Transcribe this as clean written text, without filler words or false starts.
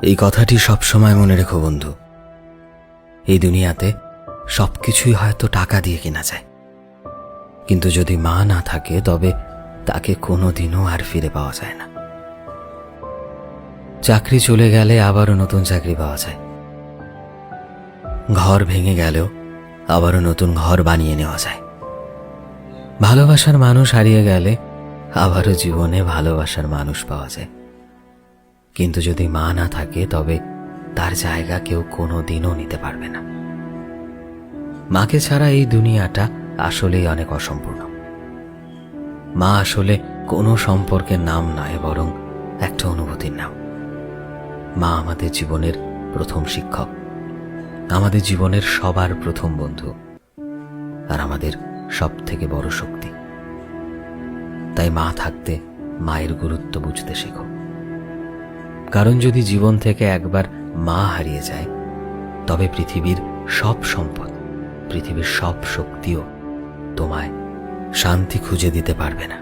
এই কথাটি সবসময় মনে রেখো বন্ধু। এই দুনিয়াতে সবকিছুই হয়তো টাকা দিয়ে কেনা যায়, কিন্তু যদি মা না থাকে তবে তাকে কোনোদিনও আর ফিরে পাওয়া যায় না। চাকরি চলে গেলে আবারও নতুন চাকরি পাওয়া যায়, ঘর ভেঙে গেলেও আবারও নতুন ঘর বানিয়ে নেওয়া যায়। ভালোবাসার মানুষ হারিয়ে গেলে আবারও জীবনে ভালোবাসার মানুষ পাওয়া যায়, কিন্তু যদি মা না থাকে তবে তার জায়গা কেউ কোনোদিনও নিতে পারবে না। মাকে ছাড়া এই দুনিয়াটা আসলেই অনেক অসম্পূর্ণ। মা আসলে কোনো সম্পর্কের নাম নয়, বরং একটা অনুভূতির নাম। মা আমাদের জীবনের প্রথম শিক্ষক, আমাদের জীবনের সবার প্রথম বন্ধু, আর আমাদের সব থেকে বড় শক্তি। তাই মা থাকতে মায়ের গুরুত্ব বুঝতে শেখো, কারণ যদি জীবন থেকে একবার মা হারিয়ে যায় তবে পৃথিবীর সব সম্পদ, পৃথিবীর সব শক্তিও তোমায় শান্তি খুঁজে দিতে পারবে না।